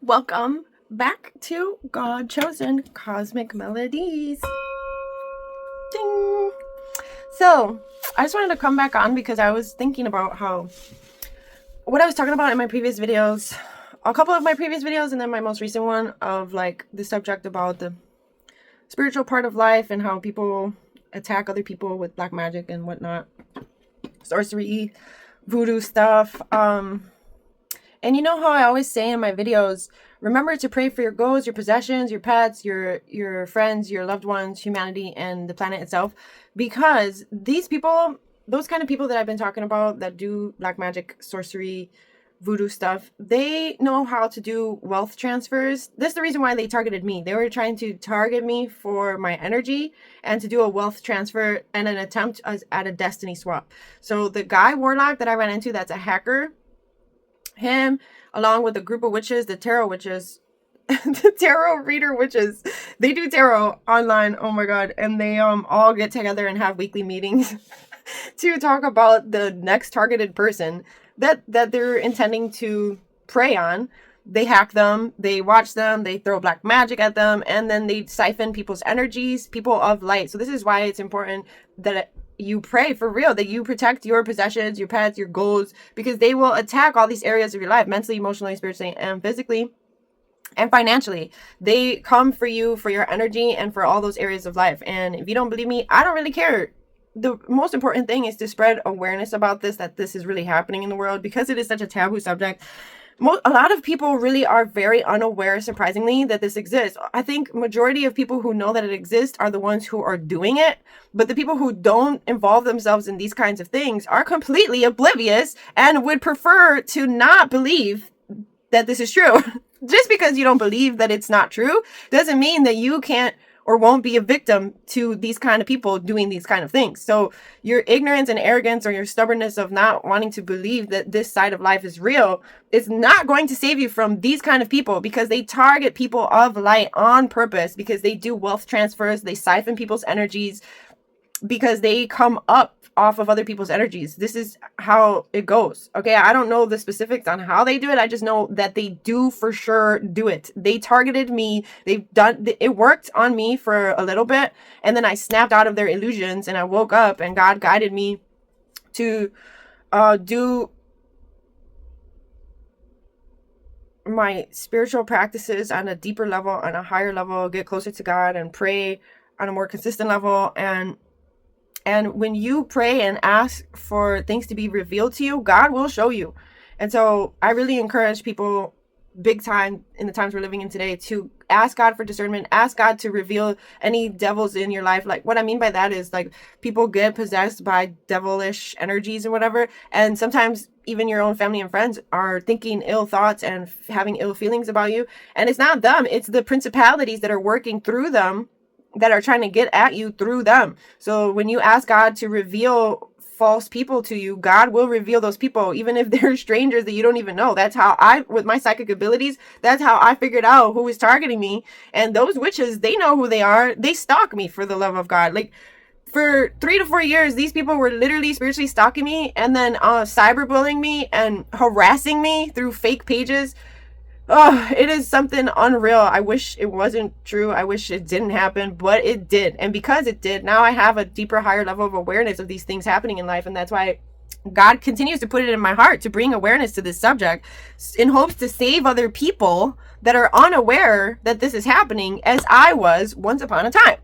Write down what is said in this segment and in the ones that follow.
Welcome back to God Chosen Cosmic Melodies. Ding! So, I just wanted to come back on because I was thinking about what I was talking about in my previous videos, a couple of my previous videos, and then my most recent one of like the subject about the spiritual part of life and how people attack other people with black magic and whatnot, sorcery, voodoo stuff. And you know how I always say in my videos, remember to pray for your goals, your possessions, your pets, your friends, your loved ones, humanity, and the planet itself. Because these people, those kind of people that I've been talking about that do black magic, sorcery, voodoo stuff, they know how to do wealth transfers. That's the reason why they targeted me. They were trying to target me for my energy and to do a wealth transfer and an attempt at a destiny swap. So the guy warlock that I ran into, that's a hacker, him along with a group of witches, the tarot witches, the tarot reader witches, they do tarot online, oh my god, and they all get together and have weekly meetings to talk about the next targeted person that they're intending to prey on. They hack them, they watch them, they throw black magic at them, and then they siphon people's energies, people of light. So this is why it's important that you pray for real, that you protect your possessions, your pets, your goals, because they will attack all these areas of your life, mentally, emotionally, spiritually, and physically, and financially. They come for you, for your energy, and for all those areas of life. And if you don't believe me, I don't really care. The most important thing is to spread awareness about this, that this is really happening in the world, because it is such a taboo subject. A lot of people really are very unaware, surprisingly, that this exists. I think majority of people who know that it exists are the ones who are doing it. But the people who don't involve themselves in these kinds of things are completely oblivious and would prefer to not believe that this is true. Just because you don't believe that it's not true doesn't mean that you can't or won't be a victim to these kind of people doing these kind of things. So your ignorance and arrogance or your stubbornness of not wanting to believe that this side of life is real is not going to save you from these kind of people, because they target people of light on purpose, because they do wealth transfers, they siphon people's energies, because they come up off of other people's energies. This is how it goes. Okay, I don't know the specifics on how they do it. I just know that they do for sure do it. They targeted me. They've done it. Worked on me for a little bit, and then I snapped out of their illusions, and I woke up, and God guided me to do my spiritual practices on a deeper level, on a higher level, get closer to God and pray on a more consistent level. And when you pray and ask for things to be revealed to you, God will show you. And so I really encourage people big time in the times we're living in today to ask God for discernment, ask God to reveal any devils in your life. Like, what I mean by that is, like, people get possessed by devilish energies and whatever. And sometimes even your own family and friends are thinking ill thoughts and having ill feelings about you. And it's not them, it's the principalities that are working through them, that are trying to get at you through them. So when you ask God to reveal false people to you, God will reveal those people, even if they're strangers that you don't even know. That's how with my psychic abilities, that's how I figured out who was targeting me. And those witches, they know who they are. They stalk me, for the love of God. Like, for 3 to 4 years, these people were literally spiritually stalking me, and then cyberbullying me and harassing me through fake pages. Oh, it is something unreal. I wish it wasn't true. I wish it didn't happen, but it did. And because it did, now I have a deeper, higher level of awareness of these things happening in life. And that's why God continues to put it in my heart to bring awareness to this subject, in hopes to save other people that are unaware that this is happening, as I was once upon a time.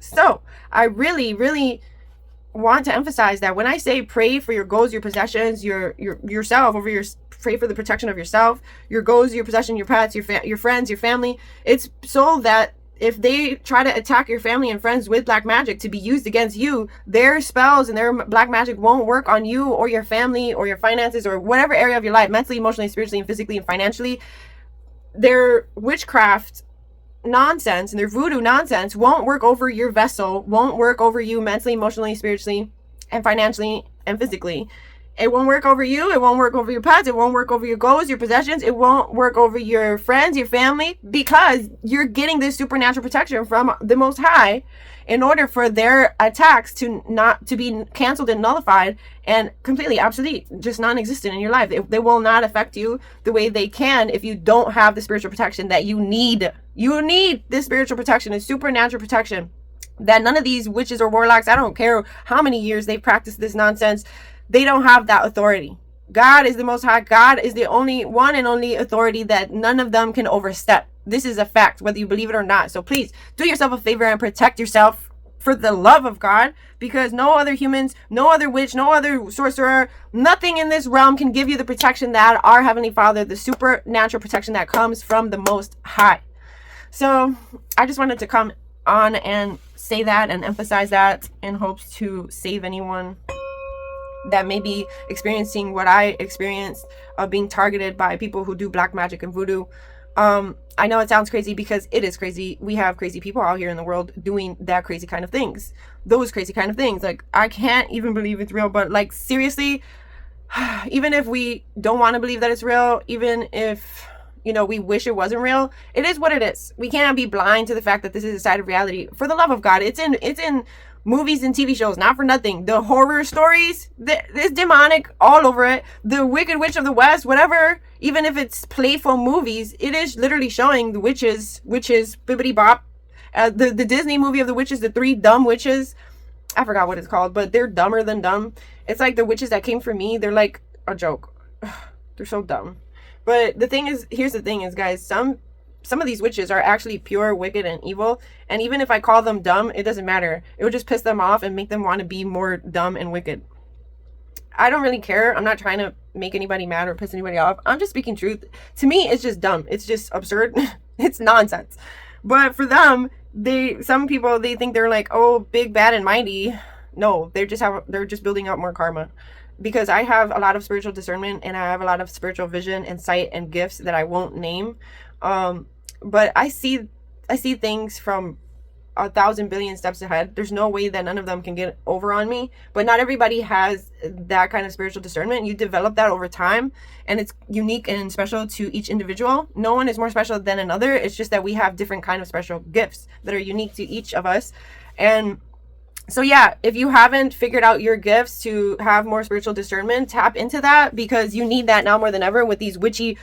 So I really, really want to emphasize that when I say pray for your goals, your possessions, yourself, pray for the protection of yourself, your goals, your possession, your pets, your friends, your family, it's so that if they try to attack your family and friends with black magic to be used against you, their spells and their black magic won't work on you or your family or your finances or whatever area of your life, mentally, emotionally, spiritually, and physically and financially. Their witchcraft nonsense and their voodoo nonsense won't work over your vessel, won't work over you mentally, emotionally, spiritually, and financially, and physically. It won't work over you. It won't work over your pets. It won't work over your goals, your possessions. It won't work over your friends, your family, because you're getting this supernatural protection from the Most High in order for their attacks to not to be canceled and nullified and completely obsolete, just non-existent in your life. They will not affect you the way they can if you don't have the spiritual protection that you need. You need this spiritual protection, this supernatural protection that none of these witches or warlocks, I don't care how many years they've practiced this nonsense, they don't have that authority. God is the Most High. God is the only one and only authority that none of them can overstep. This is a fact, whether you believe it or not. So please do yourself a favor and protect yourself for the love of God, because no other humans, no other witch, no other sorcerer, nothing in this realm can give you the protection that our Heavenly Father, the supernatural protection that comes from the Most High. So I just wanted to come on and say that and emphasize that in hopes to save anyone that may be experiencing what I experienced of being targeted by people who do black magic and voodoo. I know it sounds crazy because it is crazy. We have crazy people out here in the world doing that crazy kind of things. Those crazy kind of things. Like, I can't even believe it's real, but like, seriously, even if we don't want to believe that it's real, even if, you know, we wish it wasn't real, it is what it is. We can't be blind to the fact that this is a side of reality. For the love of God, it's in movies and TV shows, not for nothing. The horror stories, there's demonic all over it. The Wicked Witch of the West, whatever, even if it's playful movies, it is literally showing the witches, bibbity bop. The Disney movie of the witches, the 3 dumb witches, I forgot what it's called, but they're dumber than dumb. It's like the witches that came for me, they're like a joke. They're so dumb. But the thing is, here's the thing is, guys, some of these witches are actually pure wicked and evil, and even if I call them dumb, it doesn't matter. It would just piss them off and make them want to be more dumb and wicked. I don't really care. I'm not trying to make anybody mad or piss anybody off. I'm just speaking truth. To me, it's just dumb. It's just absurd. It's nonsense. But for them, some people, they think they're like, oh, big, bad, and mighty. No, they're just building up more karma. Because I have a lot of spiritual discernment, and I have a lot of spiritual vision and sight and gifts that I won't name. But I see things from 1,000 billion steps ahead. There's no way that none of them can get over on me. But not everybody has that kind of spiritual discernment. You develop that over time, and it's unique and special to each individual. No one is more special than another. It's just that we have different kind of special gifts that are unique to each of us. And so yeah, if you haven't figured out your gifts to have more spiritual discernment, tap into that, because you need that now more than ever with these witchy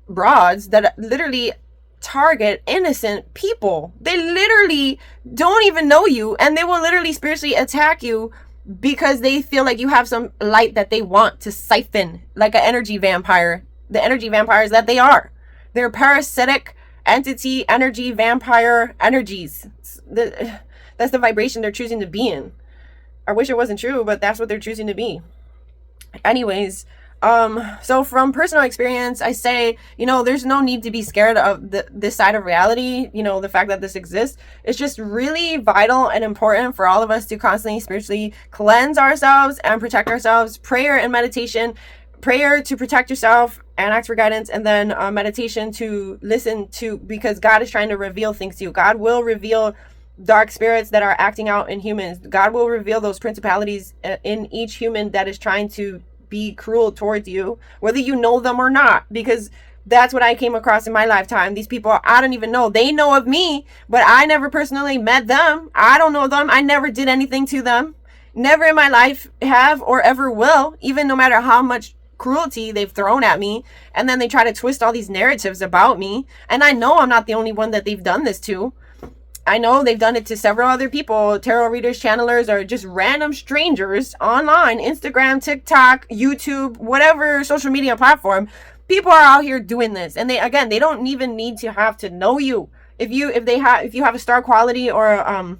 broads that literally target innocent people. They literally don't even know you, and they will literally spiritually attack you because they feel like you have some light that they want to siphon, like an energy vampire. The energy vampires that they are. They're parasitic entity, energy vampire energies. That's the vibration they're choosing to be in. I wish it wasn't true, but that's what they're choosing to be. Anyways, so from personal experience, I say, you know, there's no need to be scared of this side of reality. You know, the fact that this exists. It's just really vital and important for all of us to constantly spiritually cleanse ourselves and protect ourselves. Prayer and meditation. Prayer to protect yourself and ask for guidance, and then meditation to listen to, because God is trying to reveal things to you. God will reveal dark spirits that are acting out in humans. God will reveal those principalities in each human that is trying to be cruel towards you, whether you know them or not, because that's what I came across in my lifetime. These people, I don't even know. They know of me, but I never personally met them. I don't know them. I never did anything to them. Never in my life have or ever will, even no matter how much cruelty they've thrown at me. And then they try to twist all these narratives about me. And I know I'm not the only one that they've done this to. I know they've done it to several other people, tarot readers, channelers, or just random strangers online, Instagram, TikTok, YouTube, whatever social media platform. People are out here doing this, and they don't even need to have to know you. If you have a star quality or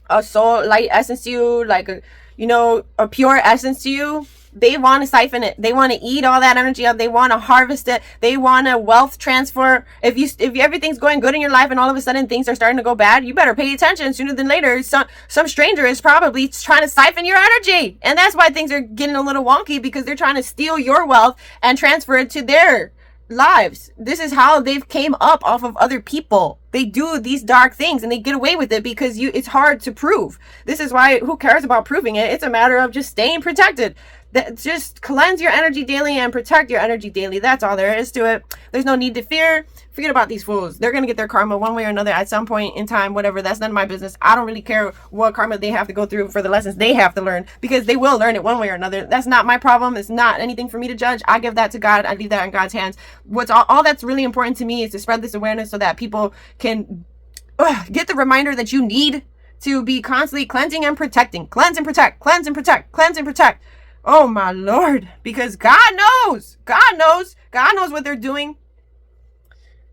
a soul light essence to you, like a pure essence to you, they want to siphon it. They want to eat all that energy up. They want to harvest it. They want a wealth transfer. If everything's going good in your life and all of a sudden things are starting to go bad, you better pay attention. Sooner than later, some stranger is probably trying to siphon your energy. And that's why things are getting a little wonky, because they're trying to steal your wealth and transfer it to their lives. This is how they've came up off of other people. They do these dark things and they get away with it because it's hard to prove. This is why, who cares about proving it? It's a matter of just staying protected. Just cleanse your energy daily and protect your energy daily. That's all there is to it. There's no need to fear. Forget about these fools. They're going to get their karma one way or another at some point in time, whatever. That's none of my business. I don't really care what karma they have to go through for the lessons they have to learn, because they will learn it one way or another. That's not my problem. It's not anything for me to judge. I give that to God. I leave that in God's hands. What's all that's really important to me is to spread this awareness so that people can get the reminder that you need to be constantly cleansing and protecting. Cleanse and protect. Cleanse and protect. Cleanse and protect. Oh my Lord, because God knows what they're doing.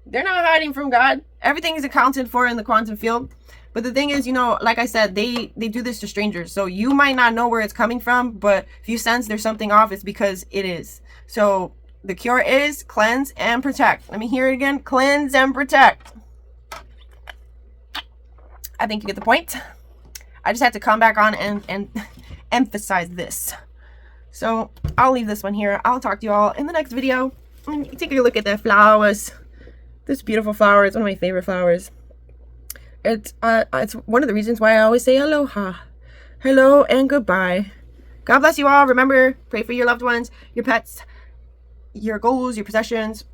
They're not hiding from God. Everything is accounted for in the quantum field. But the thing is, like I said, they do this to strangers. So you might not know where it's coming from, but if you sense there's something off, it's because it is. So the cure is cleanse and protect. Let me hear it again. Cleanse and protect. I think you get the point. I just had to come back on and emphasize this. So I'll leave this one here. I'll talk to you all in the next video. Take a look at the flowers. This beautiful flower is one of my favorite flowers. It's one of the reasons why I always say aloha. Hello and goodbye. God bless you all. Remember, pray for your loved ones, your pets, your goals, your possessions,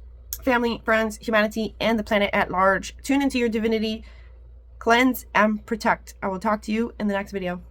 family, friends, humanity, and the planet at large. Tune into your divinity. Cleanse and protect. I will talk to you in the next video.